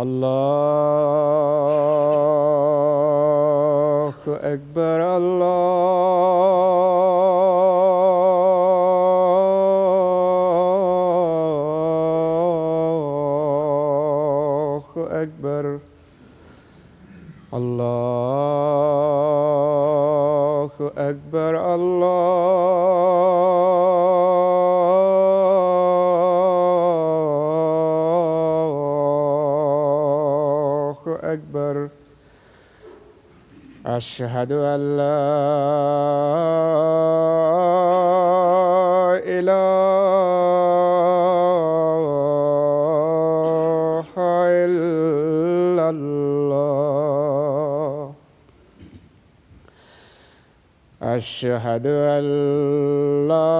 الله أكبر الله أكبر الله أكبر الله أكبر أشهد أن لا إله إلا الله أشهد أن لا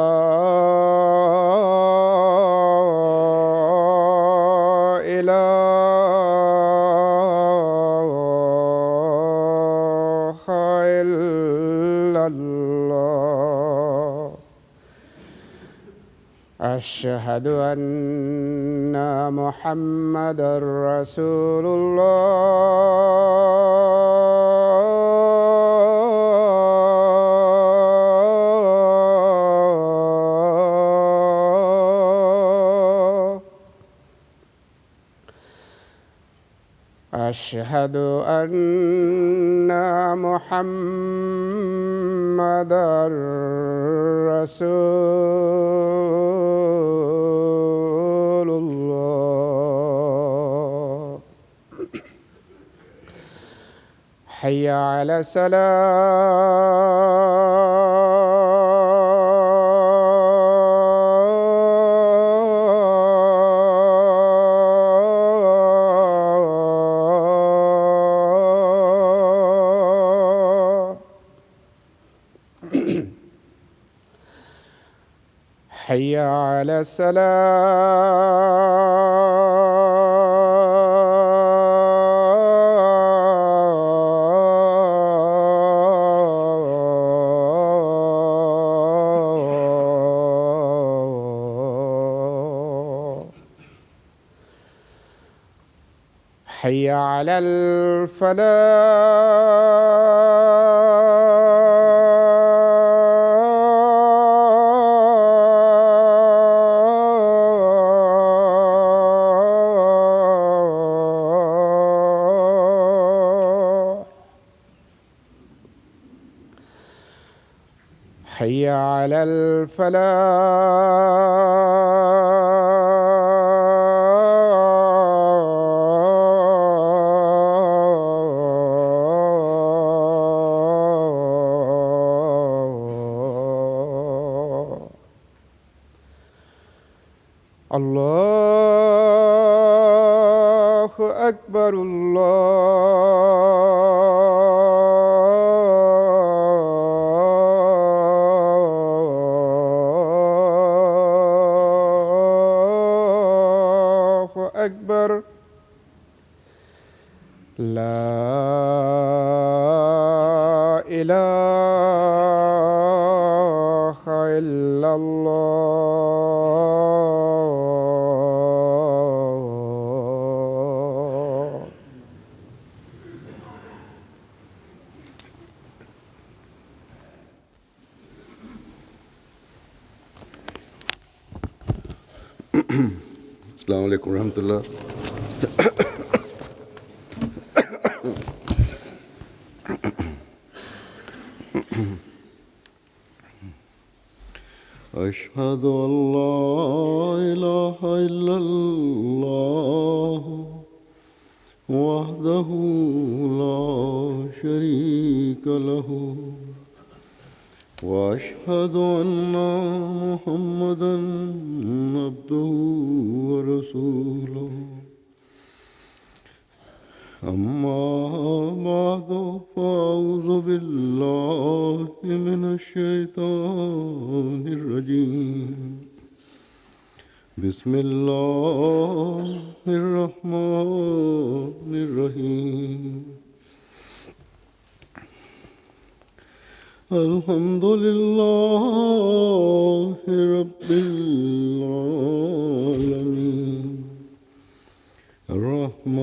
إله إلا الله أشهد أن محمدًا رسول الله أشهد أن محمدًا رسول الله حي على الصلاة حي على الصلاة حي على الفلاح حي على الفلاح الله أكبر الله أكبر لا إله إلا الله السلام عليكم ورحمة الله. أشهد أن لا إله إلا الله وحده لا شريك له وأشهد أن محمدًا عبده ورسوله أما بعد فأعوذ بالله من الشيطان الرجيم بسم الله الرحمن الرحيم الحمد لله رب العالمين الرحمن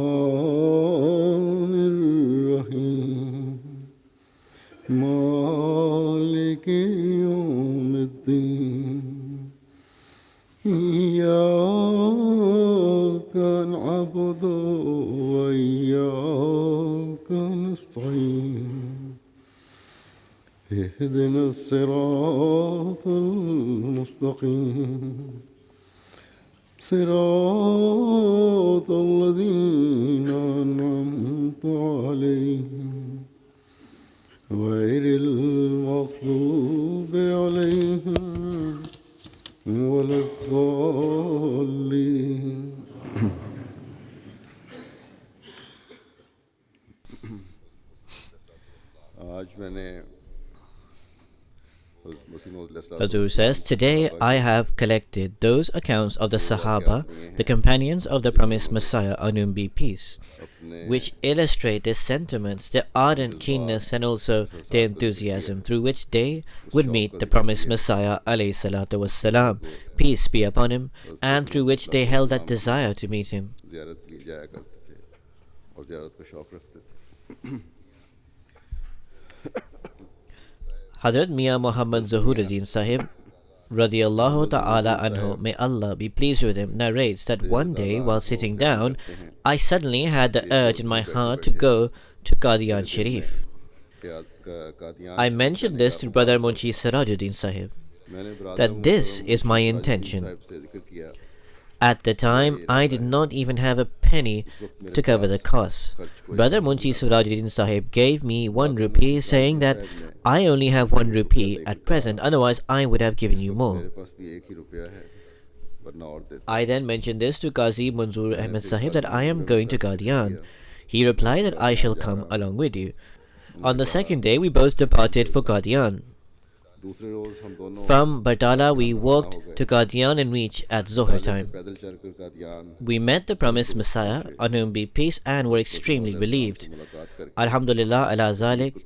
الرحيم مالك يوم الدين إياك نعبد وإياك نستعين اهدنا الصراط المستقيم صراط الذين أنعمت عليهم غير المغضوب عليهم ولا الضالين Hazur says, today I have collected those accounts of the Sahaba, the companions of the promised Messiah, on whom be peace, which illustrate their sentiments, their ardent keenness, and also their enthusiasm, through which they would meet the promised Messiah, alayhi salatu wassalam, peace be upon him, and through which they held that desire to meet him. Hadhrat Mian Muhammad Zahuruddin Sahib radiyallahu ta'ala anhu, may Allah be pleased with him, narrates that one day while sitting down, I suddenly had the urge in my heart to go to Qadian Sharif. I mentioned this to Brother Munshi Sirajuddin Sahib, that this is my intention. At the time, I did not even have a penny to cover the cost. Brother Munshi Sirajuddin Sahib gave me 1 rupee, saying that I only have 1 rupee at present, otherwise I would have given you more. I then mentioned this to Qazi Manzoor Ahmad Sahib that I am going to Qadian. He replied that I shall come along with you. On the second day, we both departed for Qadian. From Batala, we walked to Qadian and reached at Zohar time. We met the promised Messiah, on whom be peace, and were extremely relieved. Alhamdulillah ala zalik.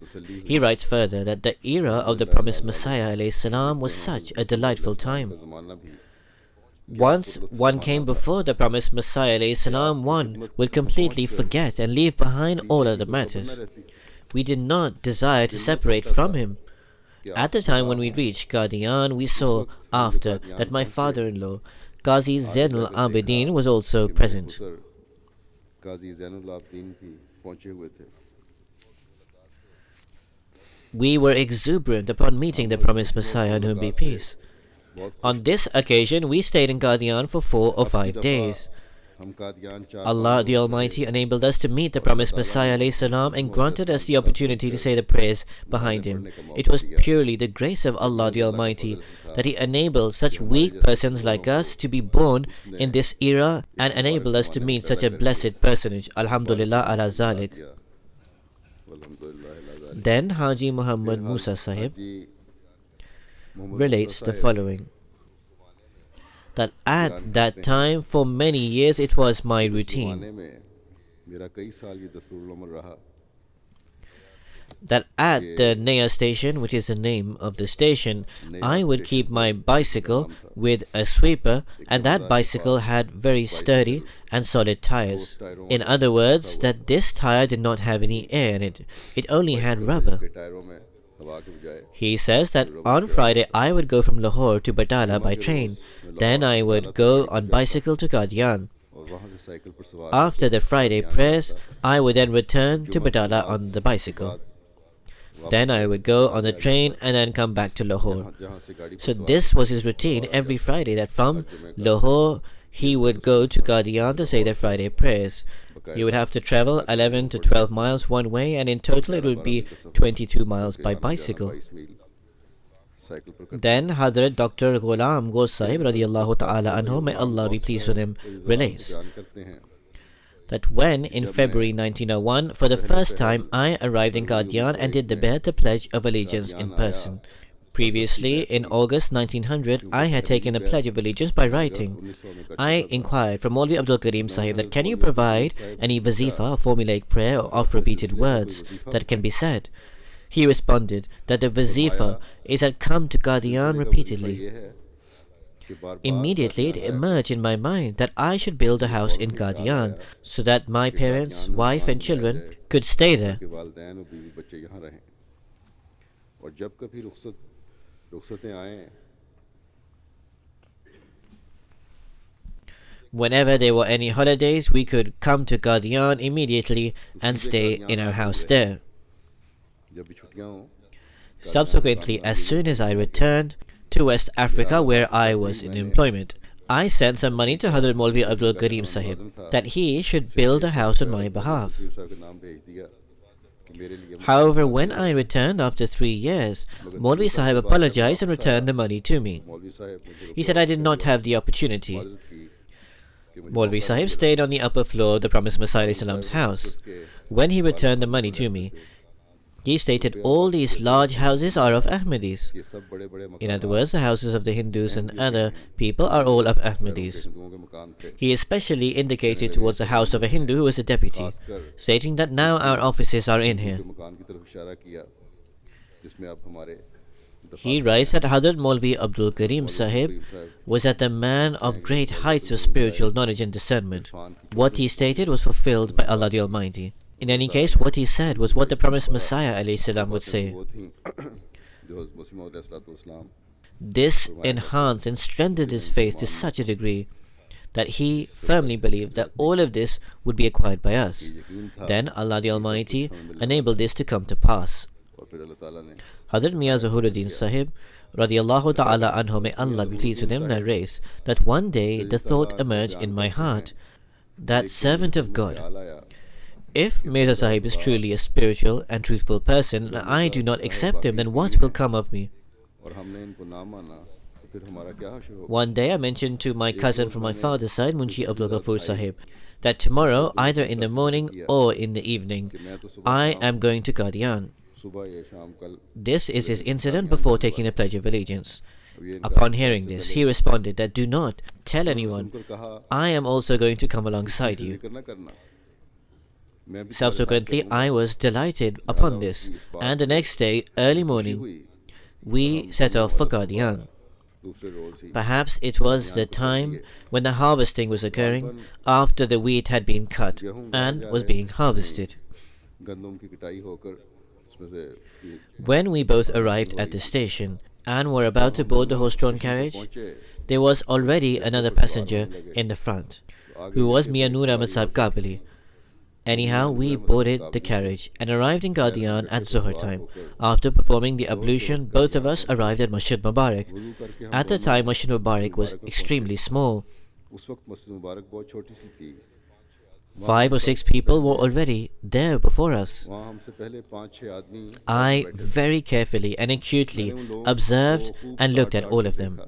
He writes further that the era of the promised Messiah alayhi salam was such a delightful time. Once one came before the promised Messiah alayhi salam, one would completely forget and leave behind all other matters. We did not desire to separate from him. At the time when we reached Qadian, we saw after that my father-in-law, Qazi Zainul Abidin, was also present. We were exuberant upon meeting the promised Messiah, on whom be peace. On this occasion, we stayed in Qadian for 4 or 5 days. Allah the Almighty enabled us to meet the promised Messiah alayhi salam and granted us the opportunity to say the prayers behind him. It was purely the grace of Allah the Almighty that He enabled such weak persons like us to be born in this era and enabled us to meet such a blessed personage. Alhamdulillah ala zalik. Then Haji Muhammad Musa Sahib relates the following: that at that time, for many years, it was my routine that at the Naya station, which is the name of the station, I would keep my bicycle with a sweeper, and that bicycle had very sturdy and solid tires. In other words, that this tire did not have any air in it. It only had rubber. He says that on Friday I would go from Lahore to Batala by train. Then I would go on bicycle to Qadian. After the Friday prayers, I would then return to Batala on the bicycle. Then I would go on the train and then come back to Lahore. So this was his routine every Friday, that from Lahore he would go to Qadian to say the Friday prayers. He would have to travel 11 to 12 miles one way, and in total it would be 22 miles by bicycle. Then Hadhrat Dr. Ghulam Ghosh Sahib radiyallahu ta'ala anhu, may Allah be pleased with him, relates that when in February 1901, for the first time I arrived in Qadian and did the Pledge of Allegiance in person. Previously, in August 1900, I had taken a pledge of allegiance by writing. I inquired from Maulvi Abdul Karim Sahib that can you provide any wazifa, a formulaic prayer of repeated words that can be said. He responded that the wazifa is had come to Qadian repeatedly. Immediately it emerged in my mind that I should build a house in Qadian so that my parents, wife and children could stay there. Whenever there were any holidays, we could come to Qadian immediately and stay in our house there. Subsequently, as soon as I returned to West Africa where I was in employment, I sent some money to Hadhrat Maulvi Abdul Karim Sahib that he should build a house on my behalf. However, when I returned after 3 years, Maulvi Sahib apologized and returned the money to me. He said I did not have the opportunity. Maulvi Sahib stayed on the upper floor of the Promised Messiah Salam's house. When he returned the money to me, he stated all these large houses are of Ahmadis. In other words, the houses of the Hindus and other people are all of Ahmadis. He especially indicated towards the house of a Hindu who was a deputy, stating that now our offices are in here. He writes that Hadhrat Maulvi Abdul Karim Sahib was at the man of great heights of spiritual knowledge and discernment. What he stated was fulfilled by Allah the Almighty. In any case, what he said was what the promised Messiah ﷺ would say. This enhanced and strengthened his faith to such a degree that he firmly believed that all of this would be acquired by us. Then Allah the Almighty enabled this to come to pass. Hadhrat Mian Zahiruddin Sahib radiyallahu ta'ala anhu, may Allah be pleased with him, narrates that one day the thought emerged in my heart that servant of God, if Mirza Sahib is truly a spiritual and truthful person and I do not accept him, then what will come of me? One day I mentioned to my cousin from my father's side, Munshi Abdul Ghaffur Sahib, that tomorrow, either in the morning or in the evening, I am going to Qadian. This is his incident before taking the Pledge of Allegiance. Upon hearing this, he responded that do not tell anyone, I am also going to come alongside you. Subsequently, I was delighted upon this, and the next day, early morning, we set off for Qadian. Perhaps it was the time when the harvesting was occurring after the wheat had been cut and was being harvested. When we both arrived at the station and were about to board the horse-drawn carriage, there was already another passenger in the front, who was Mian Nur Ahmad Sahib Kabuli. Anyhow, we boarded the carriage and arrived in Qadian at Zuhr time. After performing the ablution, both of us arrived at Masjid Mubarak. At the time, Masjid Mubarak was extremely small. 5 or 6 people were already there before us. I very carefully and acutely observed and looked at all of them.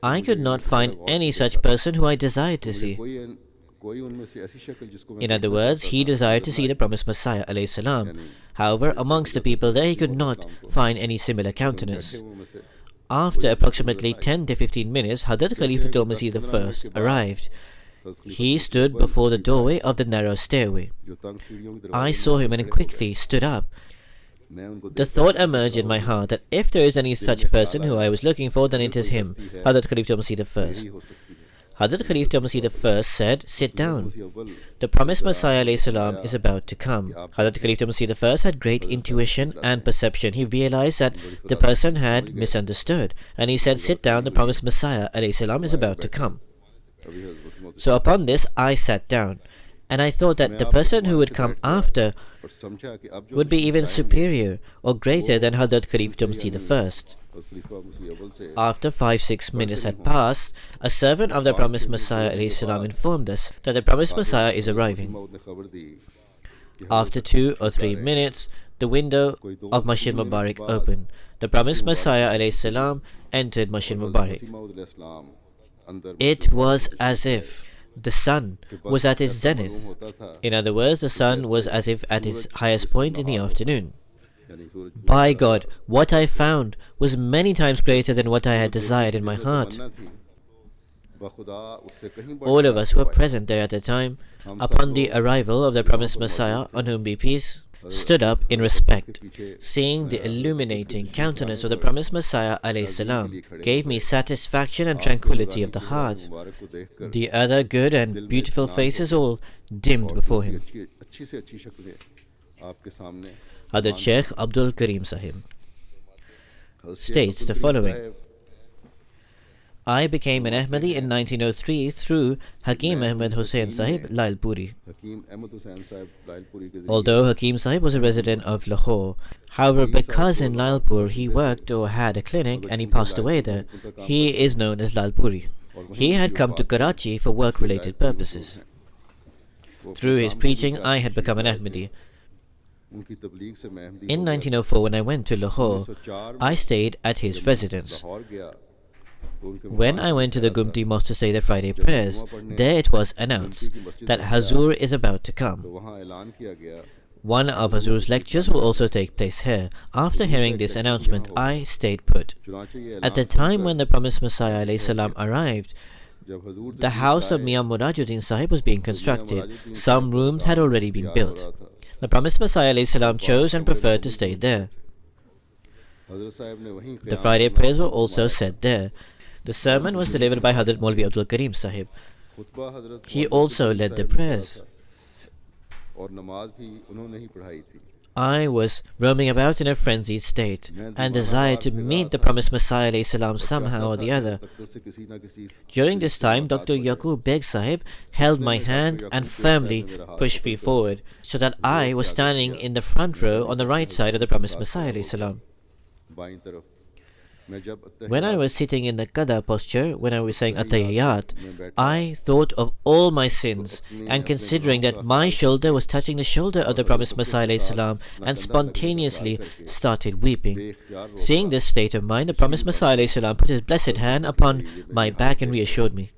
I could not find any such person who I desired to see. In other words, he desired to see the promised Messiah ﷺ. However, amongst the people there, he could not find any similar countenance. After approximately 10 to 15 minutes, Hadhrat Khalifatul Masih I arrived. He stood before the doorway of the narrow stairway. I saw him and quickly stood up. The thought emerged in my heart that if there is any such person who I was looking for, then it is him, Hadhrat Khalifatul Masih I. Hadhrat Khalifatul Masih I said, sit down. The promised Messiah ﷺ is about to come. Hadhrat Khalifatul Masih I had great intuition and perception. He realized that the person had misunderstood, and he said, sit down, the promised Messiah ﷺ is about to come. So upon this, I sat down, and I thought that the person who would come after would be even superior or greater than Hadhrat Khalifatul Masih I. After 5-6 minutes had passed, a servant of the promised Messiah ﷺ informed us that the promised Messiah is arriving. After 2 or 3 minutes, the window of Masjid Mubarak opened. The promised Messiah ﷺ entered Masjid Mubarak. It was as if the sun was at its zenith. In other words, the sun was as if at its highest point in the afternoon. By God, what I found was many times greater than what I had desired in my heart. All of us who were present there at the time, upon the arrival of the promised Messiah, on whom be peace, stood up in respect. Seeing the illuminating countenance of the promised Messiah alayhi salam gave me satisfaction and tranquility of the heart. The other good and beautiful faces all dimmed before him. Hadhrat Sheikh Abdul Karim Sahib states the following: I became an Ahmadi in 1903 through Hakim Ahmed Hussain Sahib Lailpuri. Although Hakim Sahib was a resident of Lahore, however, because in Lailpur he worked or had a clinic and he passed away there, he is known as Lailpuri. He had come to Karachi for work-related purposes. Through his preaching, I had become an Ahmadi. In 1904, when I went to Lahore, I stayed at his residence. When I went to the Gumti Mosque to say the Friday prayers, there it was announced that Hazur is about to come. One of Hazur's lectures will also take place here. After hearing this announcement, I stayed put. At the time when the promised Messiah alayhi salam arrived, the house of Mian Murajuddin Sahib was being constructed. Some rooms had already been built. The promised Messiah alayhi salam chose and preferred to stay there. The Friday prayers were also said there. The sermon was delivered by Hadhrat Maulvi Abdul Karim Sahib. He also led the prayers. I was roaming about in a frenzied state and desired to meet the promised Messiah alayhi salam somehow or the other. During this time, Dr. Yaqub Beg Sahib held my hand and firmly pushed me forward so that I was standing in the front row on the right side of the promised Messiah alayhi salam. When I was sitting in the Qada posture, when I was saying anti-ahmadiyya, I thought of all my sins, and considering that my shoulder was touching the shoulder of the promised Messiah alayhi salam, and spontaneously started weeping. Seeing this state of mind, the promised Messiah alayhi salam put his blessed hand upon my back and reassured me.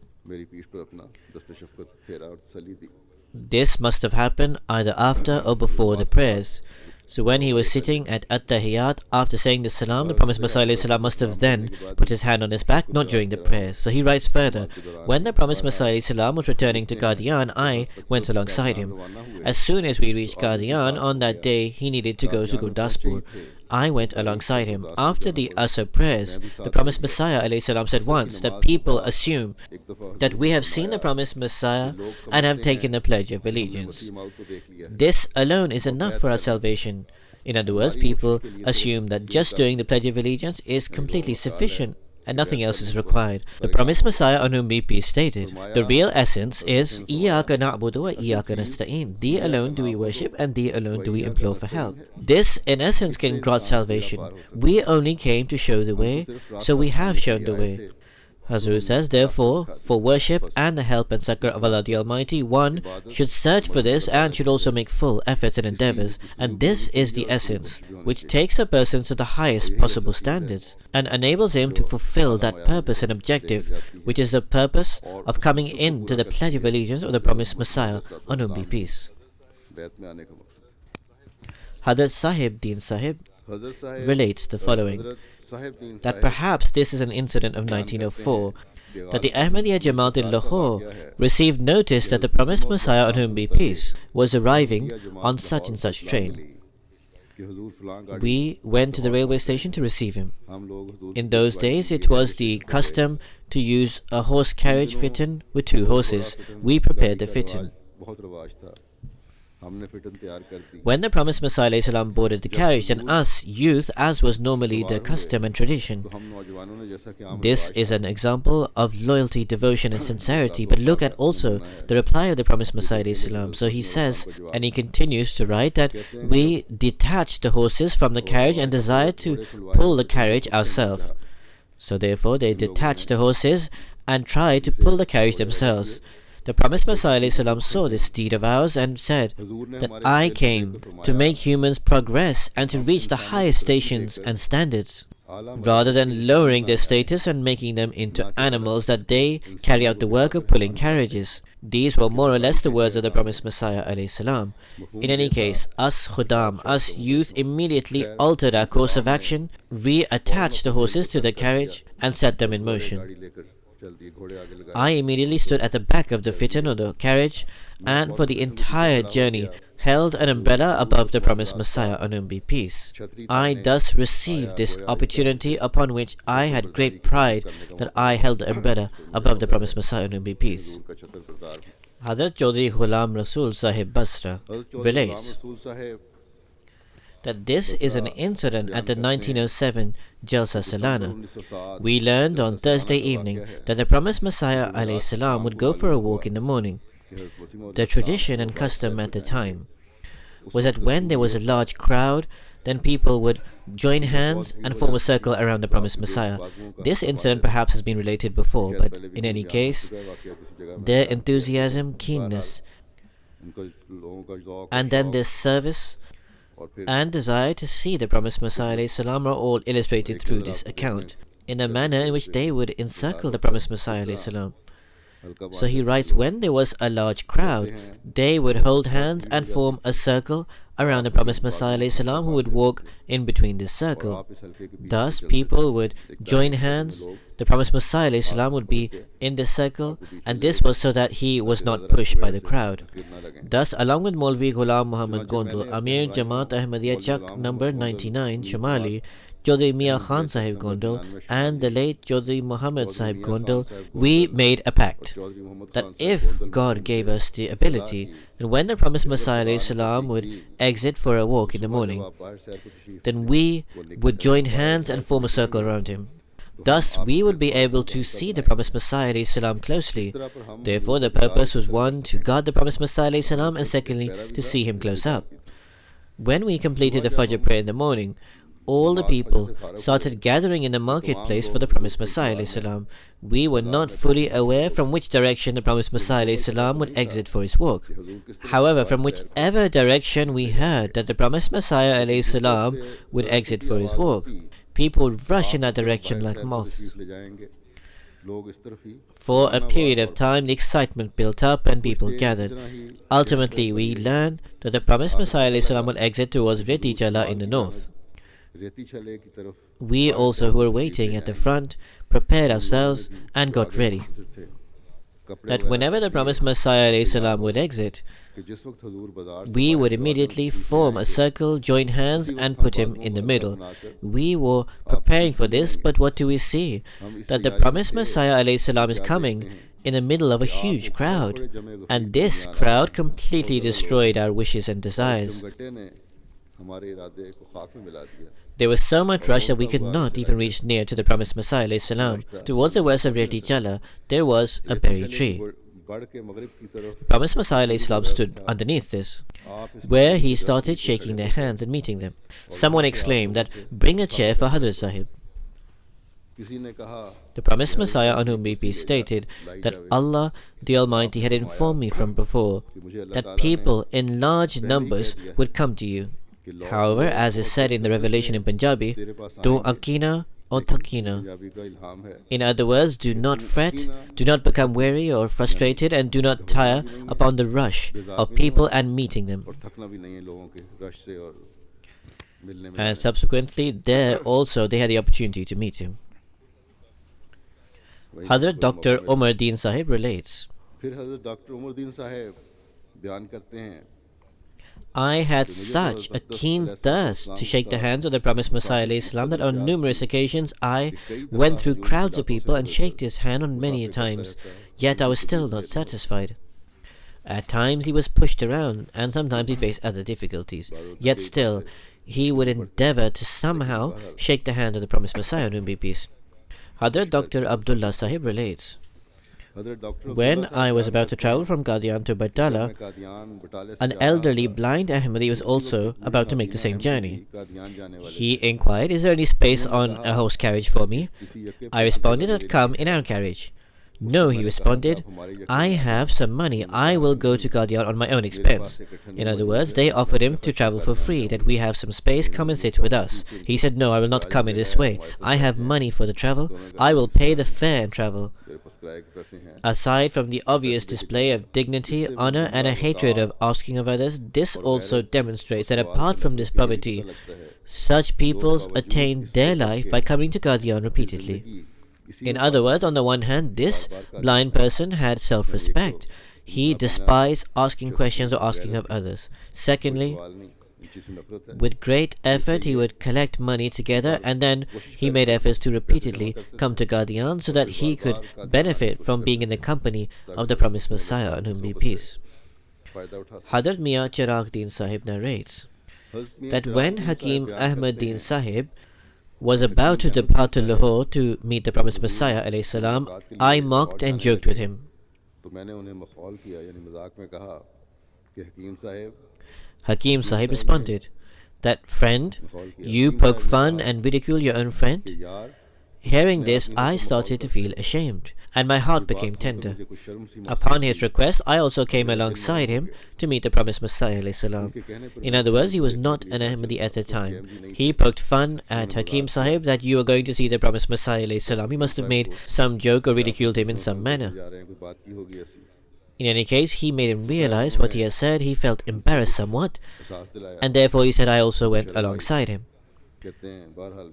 This must have happened either after or before the prayers. So when he was sitting at At-Tahiyyat, after saying the Salam, the promised Messiah alayhi salam must have then put his hand on his back, not during the prayers. So he writes further, when the promised Messiah alayhi salam was returning to Qadian, I went alongside him. As soon as we reached Qadian, on that day he needed to go to Gurdaspur. I went alongside him. After the Asr prayers, the promised Messiah alayhi salam said once that people assume that we have seen the promised Messiah and have taken the pledge of allegiance. This alone is enough for our salvation. In other words, people assume that just doing the pledge of allegiance is completely sufficient and nothing else is required. The promised Messiah, on whom be peace, stated, the real essence is Iyyaka na'budu wa iyyaka nasta'in. Thee alone do we worship and thee alone do we implore for help. This in essence can grant salvation. We only came to show the way, so we have shown the way. Hazur says, therefore, for worship and the help and succor of Allah the Almighty, one should search for this and should also make full efforts and endeavors. And this is the essence, which takes a person to the highest possible standards and enables him to fulfill that purpose and objective, which is the purpose of coming into the pledge of allegiance of the promised Messiah, on whom be peace. Hadhrat Sahib Deen Sahib relates the following, that perhaps this is an incident of 1904, that the Ahmadiyya Jamaat in Lahore received notice that the promised Messiah, on whom be peace, was arriving on such and such train. We went to the railway station to receive him. In those days, it was the custom to use a horse carriage fitting with two horses. We prepared the fitting. When the promised Messiah alayhi salam boarded the carriage, then us, youth, as was normally the custom and tradition. This is an example of loyalty, devotion and sincerity. But look at also the reply of the promised Messiah alayhi salam. So he says, and he continues to write, that we detached the horses from the carriage and desired to pull the carriage ourselves. So therefore they detached the horses and tried to pull the carriage themselves. The Promised Messiah ﷺ saw this deed of ours and said that I came to make humans progress and to reach the highest stations and standards, rather than lowering their status and making them into animals that they carry out the work of pulling carriages. These were more or less the words of the Promised Messiah ﷺ. In any case, us Khuddam, us youth, immediately altered our course of action, reattached the horses to the carriage and set them in motion. I immediately stood at the back of the fitan or the carriage, and for the entire journey held an umbrella above the Promised Messiah, on whom be peace. I thus received this opportunity, upon which I had great pride that I held the umbrella above the Promised Messiah, on whom be peace. Hadhrat Chaudhry Ghulam Rasul Sahib Basra relates that this is an incident at the 1907 Jalsa Salana. We learned on Thursday evening that the Promised Messiah ﷺ would go for a walk in the morning. The tradition and custom at the time was that when there was a large crowd, then people would join hands and form a circle around the Promised Messiah. This incident perhaps has been related before, but in any case, their enthusiasm, keenness, and then their service and desire to see the Promised Messiah ﷺ are all illustrated through this account, in a manner in which they would encircle the Promised Messiah ﷺ. So he writes, when there was a large crowd, they would hold hands and form a circle around the Promised Messiah ﷺ, who would walk in between this circle. Thus people would join hands, the Promised Messiah ﷺ would be in this circle, and this was so that he was not pushed by the crowd. Thus, along with Maulvi Ghulam Muhammad Gondal, Amir Jamaat Ahmadiyya Chak number 99 Shumali, Chaudhry Mia Khan Sahib Gondal, and the late Chaudhry Muhammad Sahib Gondal, we made a pact that if God gave us the ability, then when the Promised Messiah ﷺ would exit for a walk in the morning, then we would join hands and form a circle around him. Thus, we would be able to see the Promised Messiah ﷺ closely. Therefore, the purpose was one, to guard the Promised Messiah ﷺ, and secondly, to see him close up. When we completed the Fajr prayer in the morning, all the people started gathering in the marketplace for the Promised Messiah ﷺ. We were not fully aware from which direction the Promised Messiah ﷺ would exit for his walk. However, from whichever direction we heard that the Promised Messiah ﷺ would exit for his walk, people would rush in that direction like moths. For a period of time, the excitement built up and people gathered. Ultimately, we learned that the Promised Messiah ﷺ would exit towards Reti Chala in the north. We also, who were waiting at the front, prepared ourselves and got ready, that whenever the Promised Messiah ﷺ would exit, we would immediately form a circle, join hands, and put him in the middle. We were preparing for this, but what do we see? That the Promised Messiah ﷺ is coming in the middle of a huge crowd, and this crowd completely destroyed our wishes and desires. There was so much rush that we could not even reach near to the Promised Messiah ﷺ. Towards the west of Reti Chala, there was a berry tree. The Promised Messiah ﷺ stood underneath this, where he started shaking their hands and meeting them. Someone exclaimed that, "Bring a chair for Hadhrat Sahib." The Promised Messiah, on whom be peace, stated that Allah the Almighty had informed me from before that people in large numbers would come to you. However, as is said in the revelation in Punjabi, "Tu akina or thakina." In other words, do not fret, do not become weary or frustrated, and do not tire upon the rush of people and meeting them. And subsequently, there also they had the opportunity to meet him. Hadhrat Dr. Umar Deen Sahib relates, I had such a keen thirst to shake the hands of the Promised Messiah ﷺ that on numerous occasions I went through crowds of people and shook his hand on many times, yet I was still not satisfied. At times he was pushed around, and sometimes he faced other difficulties, yet still he would endeavor to somehow shake the hand of the Promised Messiah, on whom be peace. Hadhrat Dr. Abdullah Sahib relates, when I was about to travel from Qadian to Bartala, an elderly blind Ahmadi was also about to make the same journey. He inquired, "Is there any space on a horse carriage for me?" I responded that, "Come in our carriage." No, he responded, I have some money. I will go to Qadian on my own expense. In other words, they offered him to travel for free, that we have some space, come and sit with us. He said, no, I will not come in this way. I have money for the travel. I will pay the fare and travel. Aside from the obvious display of dignity, honor, and a hatred of asking of others, this also demonstrates that apart from this poverty, such peoples attain their life by coming to Qadian repeatedly. In other words, on the one hand, this blind person had self-respect. He despised asking questions or asking of others. Secondly, with great effort, he would collect money together, and then he made efforts to repeatedly come to Qadian so that he could benefit from being in the company of the promised Messiah, on whom be peace. Hadhrat Mian Chirag Din Sahib narrates that when Hakim Ahmad Din Sahib was about to depart to Lahore to meet the promised Messiah alayhi salam, I mocked and joked with him. Hakim Sahib responded that, friend, you poke fun and ridicule your own friend? Hearing this, I started to feel ashamed, and my heart became tender. Upon his request, I also came alongside him to meet the promised Messiah alayhi salam. In other words, he was not an Ahmadi at the time. He poked fun at Hakim Sahib that you are going to see the promised Messiah alayhi salam. He must have made some joke or ridiculed him in some manner. In any case, he made him realize what he had said. He felt embarrassed somewhat, and therefore he said I also went alongside him.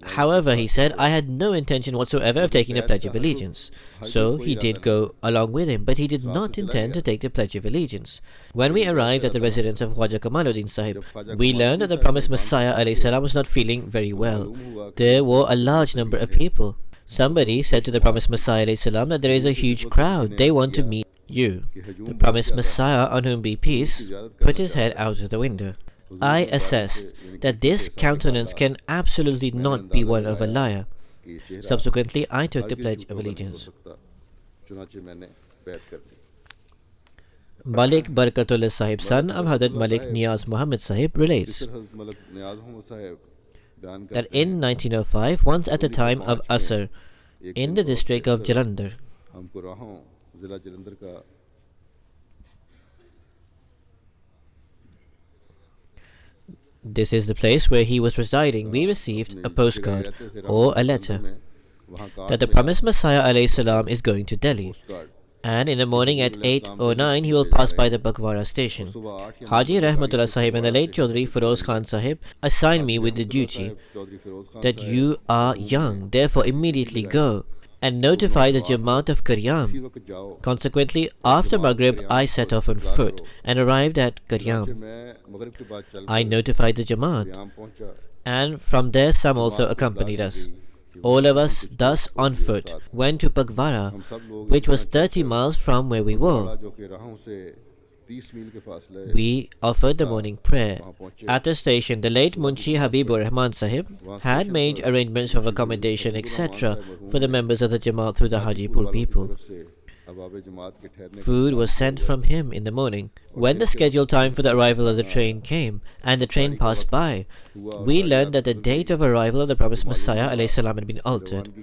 However, he said, I had no intention whatsoever of taking the Pledge of Allegiance. So he did go along with him, but he did not intend to take the Pledge of Allegiance. When we arrived at the residence of Khwaja Kamaluddin Sahib, we learned that the promised Messiah alayhi salam was not feeling very well. There were a large number of people. Somebody said to the promised Messiah alayhi salam that there is a huge crowd. They want to meet you. The promised Messiah, on whom be peace, put his head out of the window. I assessed that this countenance can absolutely not be one of a liar. Subsequently, I took the Pledge of Allegiance. Malik Barakatullah Sahib, son of Hadhrat Malik Niyaz Muhammad Sahib, relates that in 1905, once at the time of Asr, in the district of Jalandhar, this is the place where he was residing, we received a postcard or a letter that the promised Messiah alayhi salam is going to Delhi, and in the morning at 8:09 he will pass by the Bakwara station. Haji Rahmatullah Sahib and the late Chaudhry Feroz Khan Sahib assigned me with the duty that you are young, therefore immediately go and notify the Jamaat of Karyam. Consequently, after Maghrib, I set off on foot and arrived at Karyam. I notified the Jamaat, and from there some also accompanied us. All of us, thus on foot, went to Bakwara, which was 30 miles from where we were. We offered the morning prayer. At the station, the late Munshi Habibur Rahman Sahib had made arrangements of accommodation, etc. for the members of the Jamaat through the Hajipur people. Food was sent from him in the morning. When the scheduled time for the arrival of the train came, and the train passed by, we learned that the date of arrival of the promised Messiah alayhi salam had been altered.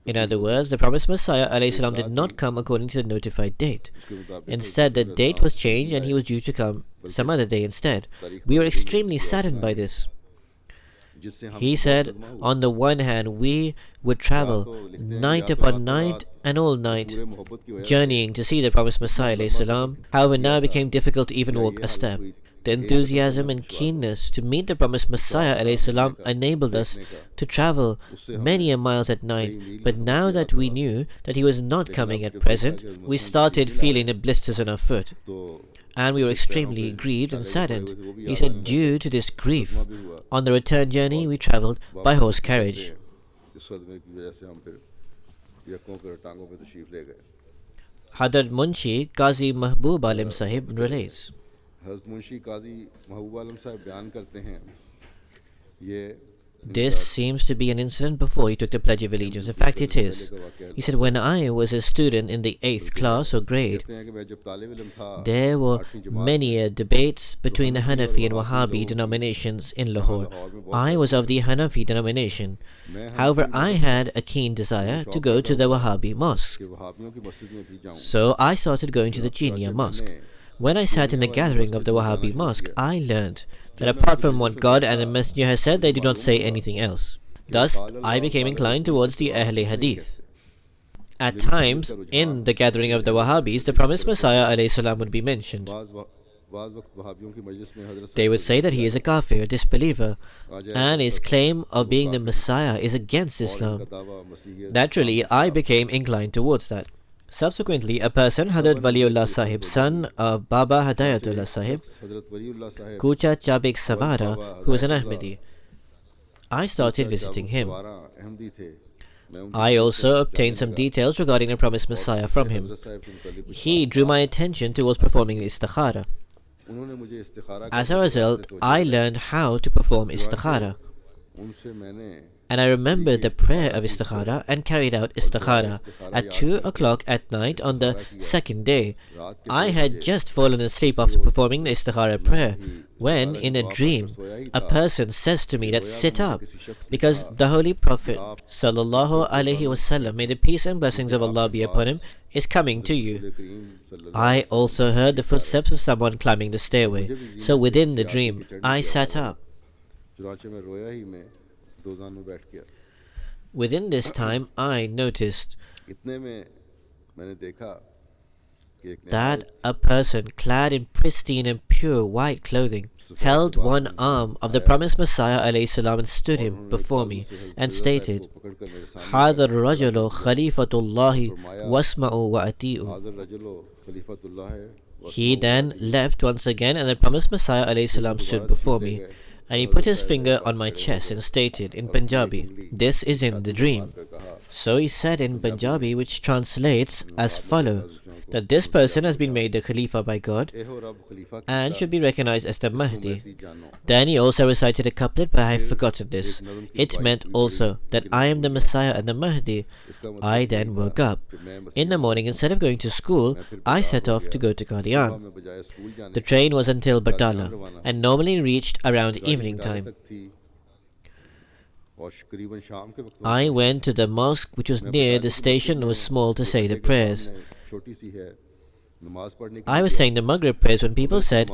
In other words, the promised Messiah alayhi salam did not come according to the notified date. Instead, the date was changed and he was due to come some other day instead. We were extremely saddened by this. He said, on the one hand, we would travel night upon night and all night, journeying to see the promised Messiah alayhi salam. However, now it became difficult to even walk a step. The enthusiasm and keenness to meet the promised Messiah alayhi salam enabled us to travel many miles at night, but now that we knew that he was not coming at present, we started feeling the blisters on our foot, and we were extremely grieved and saddened. He said, due to this grief, on the return journey we travelled by horse carriage. Hadhrat Munshi Qazi Mahbub Alim Sahib relates This seems to be an incident before he took the Pledge of Allegiance. In fact, it is. He said, when I was a student in the 8th class or grade, there were many debates between the Hanafi and Wahhabi denominations in Lahore. I was of the Hanafi denomination. However, I had a keen desire to go to the Wahhabi mosque. So I started going to the Chiniya mosque. When I sat in the gathering of the Wahhabi mosque, I learned that apart from what God and the Messenger has said, they do not say anything else. Thus, I became inclined towards the Ahle Hadith. At times, in the gathering of the Wahhabis, the promised Messiah ﷺ would be mentioned. They would say that he is a kafir, a disbeliever, and his claim of being the Messiah is against Islam. Naturally, I became inclined towards that. Subsequently, a person, Hadhrat Waliullah Sahib, son of Baba Hidayatullah Sahib, Kucha Chabik Savara, who was an Ahmadi, I started visiting him. I also obtained some details regarding the promised Messiah from him. He drew my attention towards performing the istikhara. As a result, I learned how to perform istikhara. And I remembered the prayer of istikhara and carried out istikhara at 2 o'clock at night on the second day. I had just fallen asleep after performing the istikhara prayer when, in a dream, a person says to me that sit up, because the Holy Prophet ﷺ, may the peace and blessings of Allah be upon him, is coming to you. I also heard the footsteps of someone climbing the stairway. So within the dream, I sat up. Within this time, I noticed that a person clad in pristine and pure white clothing held one arm of the promised Messiah ﷺ and stood him before me and stated, Hadhrat rajulu khalifatullahi wasma'u wa ati'u. He then left once again and the promised Messiah ﷺ stood before me. And he put his finger on my chest and stated in Punjabi, this is in the dream. So he said in Punjabi, which translates as follows, that this person has been made the Khalifa by God and should be recognized as the Mahdi. Then he also recited a couplet, but I have forgotten this. It meant also that I am the Messiah and the Mahdi. I then woke up. In the morning, instead of going to school, I set off to go to Qadian. The train was until Batala and normally reached around evening time. I went to the mosque which was near the station and was small to say the prayers. I was saying the Maghrib prayers when people said,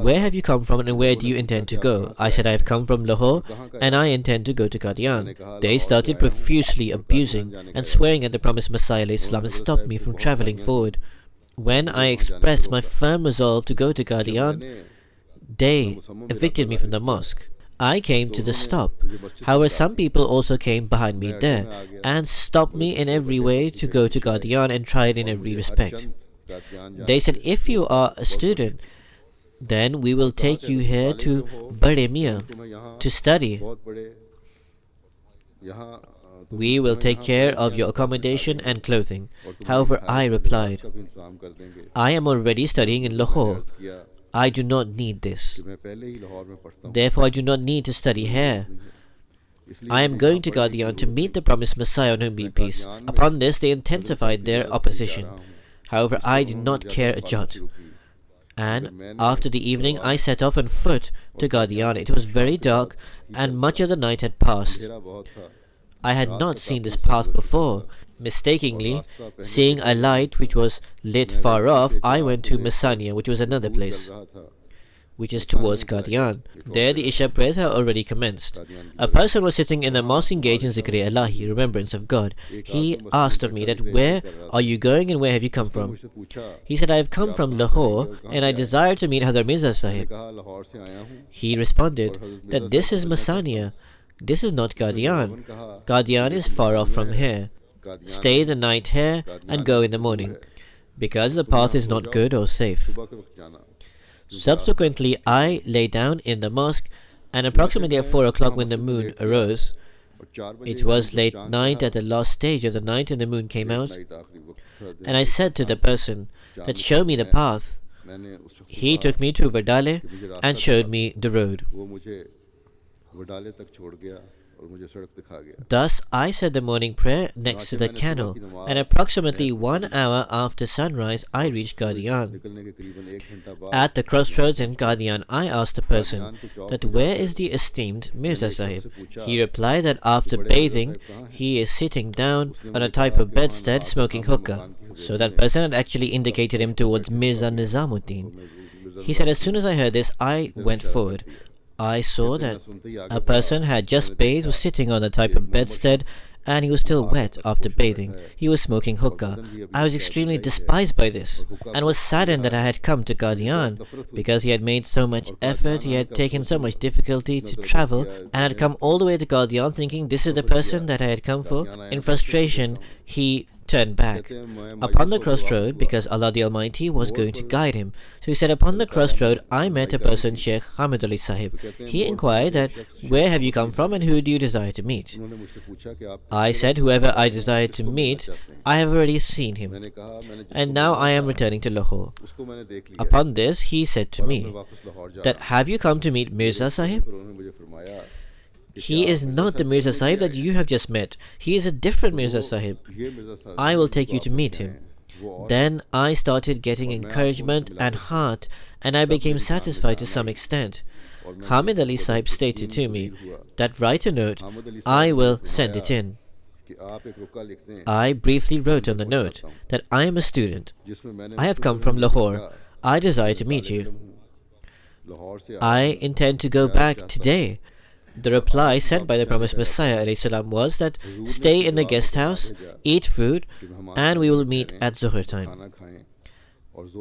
where have you come from and where do you intend to go? I said, I have come from Lahore and I intend to go to Qadian. They started profusely abusing and swearing at the promised Messiah ﷺ and stopped me from travelling forward. When I expressed my firm resolve to go to Qadian, they evicted me from the mosque. I came to the stop. However, some people also came behind me there and stopped me in every way to go to Qadian and tried in every respect. They said, if you are a student, then we will take you here to Bade Mian to study. We will take care of your accommodation and clothing. However, I replied, I am already studying in Lahore. I do not need this. Therefore, I do not need to study here. I am going to Qadian to meet the promised Messiah on whom be peace. Upon this, they intensified their opposition. However, I did not care a jot. And after the evening, I set off on foot to Qadian. It was very dark and much of the night had passed. I had not seen this path before. Mistakenly, seeing a light which was lit far off, I went to Masania, which was another place, which is towards Qadian. There the Isha prayers had already commenced. A person was sitting in the mosque engaged in Zikr-e-Ilahi, remembrance of God. He asked of me that, where are you going and where have you come from? He said, I have come from Lahore and I desire to meet Hadhrat Mirza Sahib. He responded that this is Masania. This is not Qadian. Qadian is far off from here. Stay the night here and go in the morning, because the path is not good or safe. Subsequently, I lay down in the mosque, and approximately at 4 o'clock when the moon arose, it was late night at the last stage of the night and the moon came out, and I said to the person that show me the path. He took me to Vadale and showed me the road. Thus, I said the morning prayer next to the canal, and approximately 1 hour after sunrise, I reached Qadian. At the crossroads in Qadian, I asked the person that where is the esteemed Mirza Sahib? He replied that after bathing, he is sitting down on a type of bedstead smoking hookah. So that person had actually indicated him towards Mirza Nizamuddin. He said, as soon as I heard this, I went forward. I saw that a person had just bathed, was sitting on a type of bedstead, and he was still wet after bathing. He was smoking hookah. I was extremely despised by this, and was saddened that I had come to Qadian, because he had made so much effort, he had taken so much difficulty to travel, and had come all the way to Qadian thinking this is the person that I had come for. In frustration, he turned back upon the crossroad because Allah the Almighty was going to guide him. So he said, upon the crossroad I met a person, Sheikh Hamid Ali Sahib. He inquired that where have you come from and who do you desire to meet? I said, whoever I desire to meet, I have already seen him, and now I am returning to Lahore. Upon this he said to me that have you come to meet Mirza Sahib? He is not the Mirza Sahib that you have just met. He is a different Mirza Sahib. I will take you to meet him. Then I started getting encouragement and heart, and I became satisfied to some extent. Hamid Ali Sahib stated to me that write a note, I will send it in. I briefly wrote on the note that I am a student. I have come from Lahore. I desire to meet you. I intend to go back today. The reply sent by the promised Messiah ﷺ was that stay in the guest house, eat food, and we will meet at Zuhr time.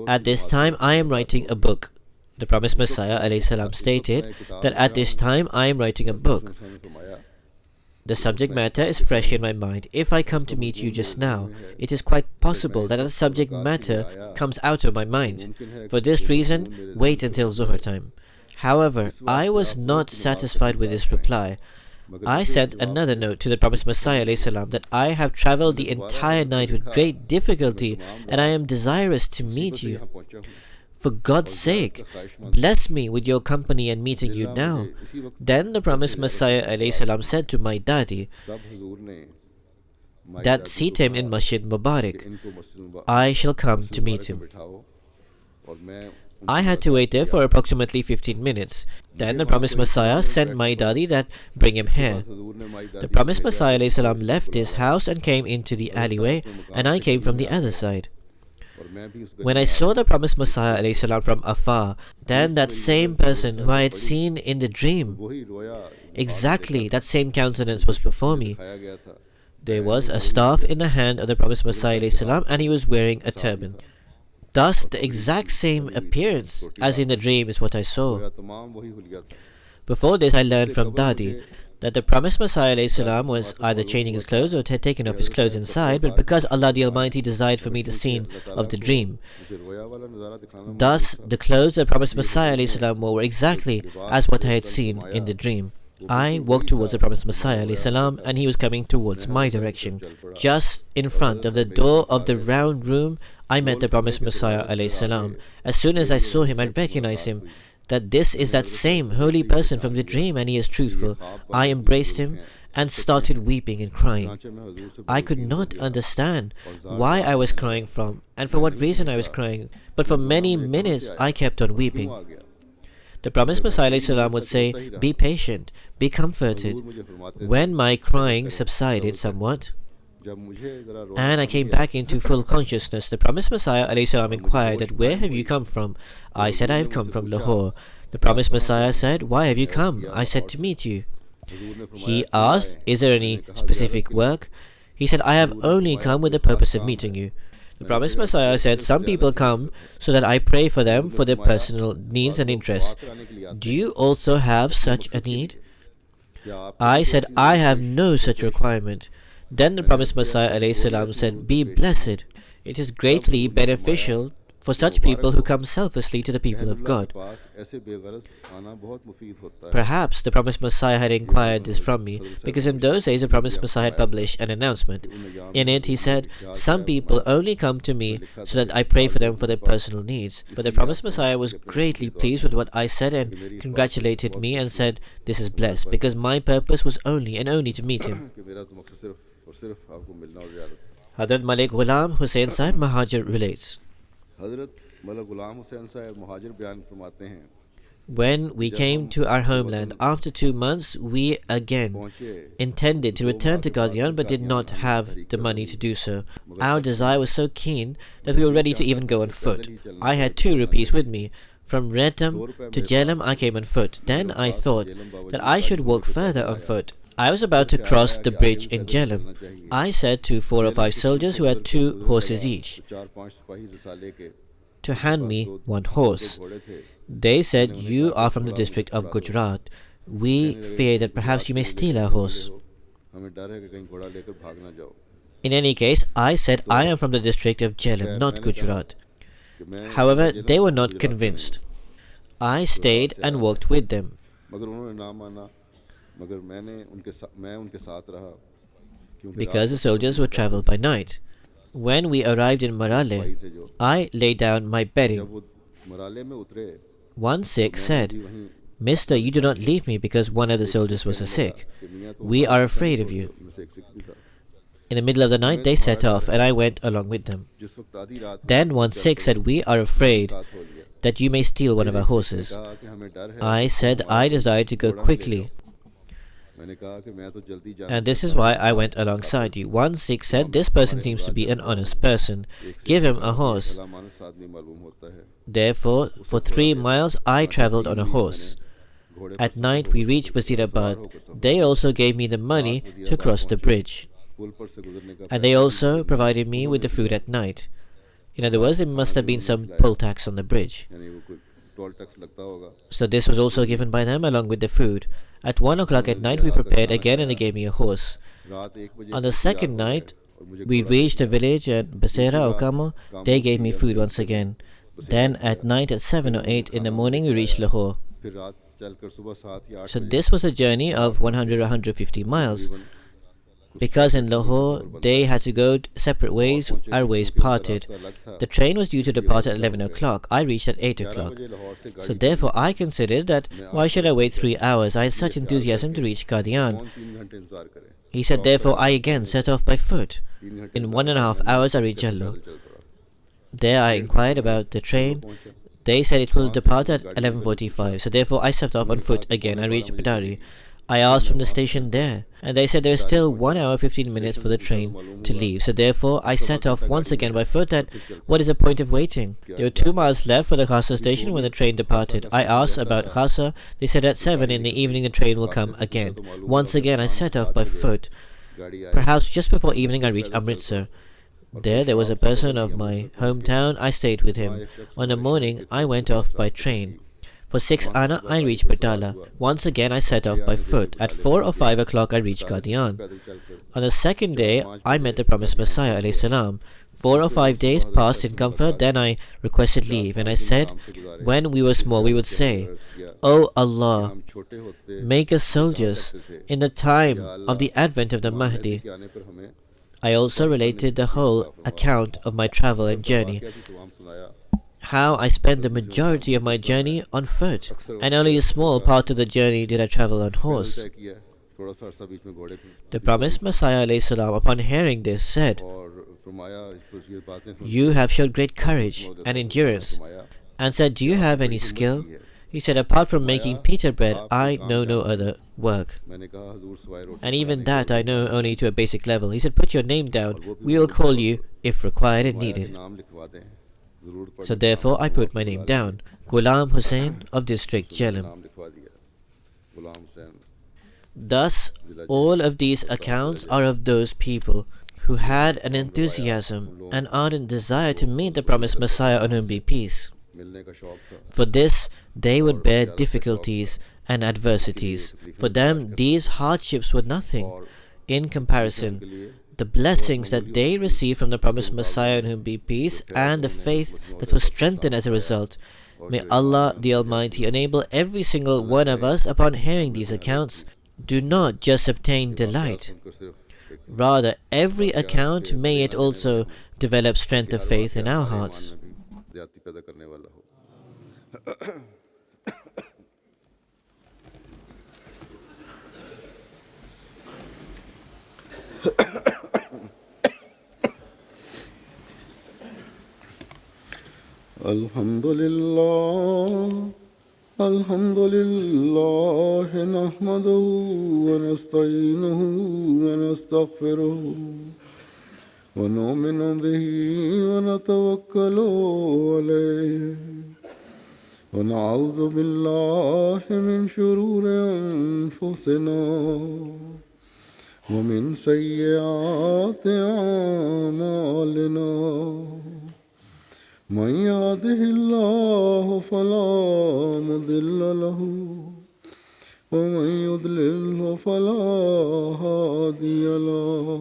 At this time I am writing a book. The promised Messiah ﷺ stated that at this time I am writing a book. The subject matter is fresh in my mind. If I come to meet you just now, it is quite possible that the subject matter comes out of my mind. For this reason, wait until Zuhr time. However, I was not satisfied with this reply. I sent another note to the promised Messiah ﷺ that I have travelled the entire night with great difficulty and I am desirous to meet you. For God's sake, bless me with your company and meeting you now. Then the promised Messiah ﷺ said to my daddy that seat him in Masjid Mubarak. I shall come to meet him. I had to wait there for approximately 15 minutes. Then the promised Messiah sent my daddy that bring him here. The promised Messiah ﷺ left his house and came into the alleyway, and I came from the other side. When I saw the promised Messiah ﷺ from afar, then that same person who I had seen in the dream, exactly that same countenance was before me. There was a staff in the hand of the promised Messiah ﷺ, and he was wearing a turban. Thus, the exact same appearance as in the dream is what I saw. Before this, I learned from Dadi that the promised Messiah ﷺ was either changing his clothes or had taken off his clothes inside, but because Allah the Almighty desired for me the scene of the dream. Thus, the clothes the promised Messiah ﷺ wore were exactly as what I had seen in the dream. I walked towards the promised Messiah ﷺ, and he was coming towards my direction. Just in front of the door of the round room, I met the promised Messiah ﷺ. As soon as I saw him, I recognized him, that this is that same holy person from the dream, and he is truthful. I embraced him and started weeping and crying. I could not understand why I was crying from and for what reason I was crying, but for many minutes I kept on weeping. The promised Messiah ﷺ would say, be patient, be comforted. When my crying subsided somewhat, and I came back into full consciousness, the promised Messiah ﷺ inquired that where have you come from? I said, I have come from Lahore. The promised Messiah said, why have you come? I said, to meet you. He asked, is there any specific work? He said, I have only come with the purpose of meeting you. The promised Messiah said, some people come so that I pray for them for their personal needs and interests. Do you also have such a need? I said, I have no such requirement. Then the promised Messiah ﷺ said, be blessed. It is greatly beneficial for such people who come selflessly to the people of God. Perhaps the promised Messiah had inquired this from me, because in those days the promised Messiah had published an announcement. In it he said, some people only come to me so that I pray for them for their personal needs. But the promised Messiah was greatly pleased with what I said and congratulated me and said, this is blessed, because my purpose was only and only to meet him. Hadhrat Malik Ghulam Hussain Sahib Mahajir relates, when we came to our homeland, after 2 months, we again intended to return to Qadian but did not have the money to do so. Our desire was so keen that we were ready to even go on foot. I had 2 rupees with me. From Retam to Jhelum I came on foot. Then I thought that I should walk further on foot. I was about to cross the bridge in Jhelum. I said to 4 or 5 soldiers who had 2 horses each to hand me 1 horse. They said, you are from the district of Gujarat. We fear that perhaps you may steal our horse. In any case, I said I am from the district of Jhelum, not Gujarat. However, they were not convinced. I stayed and walked with them. Because the soldiers would travel by night. When we arrived in Marale, I laid down my bedding. One Sikh said, Mister, you do not leave me because one of the soldiers was a Sikh. We are afraid of you. In the middle of the night, they set off, and I went along with them. Then one Sikh said, we are afraid that you may steal one of our horses. I said I desired to go quickly, and this is why I went alongside you. One Sikh said, this person seems to be an honest person. Give him a horse. Therefore, for 3 miles, I travelled on a horse. At night, we reached Wazirabad. They also gave me the money to cross the bridge. And they also provided me with the food at night. In other words, there must have been some poll tax on the bridge. So this was also given by them along with the food. At 1 o'clock at night, we prepared again and they gave me a horse. On the second night, we reached a village at Basera Okamo. They gave me food once again. Then at night at 7 or 8 in the morning, we reached Lahore. So this was a journey of 100 or 150 miles. Because in Lahore, they had to go separate ways, our ways parted. The train was due to depart at 11 o'clock. I reached at 8 o'clock. So therefore, I considered that why should I wait 3 hours? I had such enthusiasm to reach Qadian. He said, therefore, I again set off by foot. In 1.5 hours, I reached Jallo. There I inquired about the train. They said it will depart at 11:45. So therefore, I set off on foot again. I reached Patari. I asked from the station there, and they said there is still 1 hour 15 minutes for the train to leave. So therefore, I set off once again by foot. That what is the point of waiting? There were 2 miles left for the Khasa station when the train departed. I asked about Khasa. They said at 7 in the evening the train will come again. Once again, I set off by foot. Perhaps just before evening, I reached Amritsar. There was a person of my hometown. I stayed with him. On the morning, I went off by train. For 6 Ana, I reached Batala. Once again, I set off by foot. At 4 or 5 o'clock, I reached Qadian. On the second day, I met the promised Messiah ﷺ. 4 or 5 days passed in comfort. Then I requested leave, and I said, when we were small, we would say, O Allah, make us soldiers in the time of the advent of the Mahdi. I also related the whole account of my travel and journey, how I spent the majority of my journey on foot, and only a small part of the journey did I travel on horse. The promised Messiah ﷺ, upon hearing this, said, you have showed great courage and endurance, and said, do you have any skill? He said, apart from making pita bread, I know no other work. And even that I know only to a basic level. He said, put your name down. We will call you if required and needed. So therefore I put my name down. Ghulam Hussain of district Jhelum. Thus, all of these accounts are of those people who had an enthusiasm and ardent desire to meet the promised Messiah on whom be peace. For this, they would bear difficulties and adversities. For them, these hardships were nothing in comparison the blessings that they received from the promised Messiah, on whom be peace, and the faith that was strengthened as a result. May Allah the Almighty enable every single one of us, upon hearing these accounts, do not just obtain delight. Rather, every account, may it also develop strength of faith in our hearts. الحمد لله نحمده ونستعينه ونستغفره ونؤمن به ونتوكل عليه ونعوذ بالله من شرور أنفسنا ومن سيئات أعمالنا من يهده الله فلا مضل له ومن يضلل فلا هادي له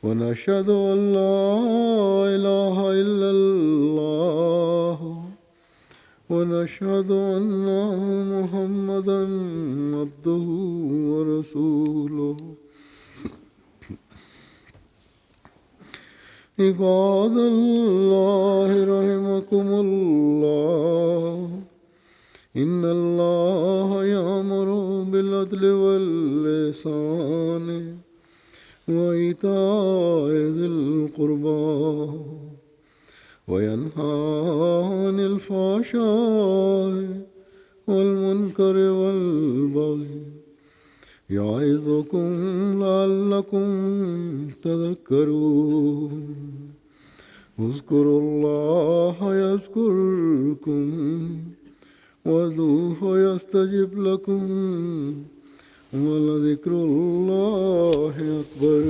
ونشهد أن لا إله إلا الله ونشهد أن محمدا عبده ورسوله عباد الله رحمكم الله إن الله يأمر بالعدل والإحسان وإيتاء ذي القربى وينهى عن الفحشاء والمنكر والبغي يعظكم لعلكم تذكرون اذكروا الله يذكركم وادعوه يستجب لكم ولذكر الله أكبر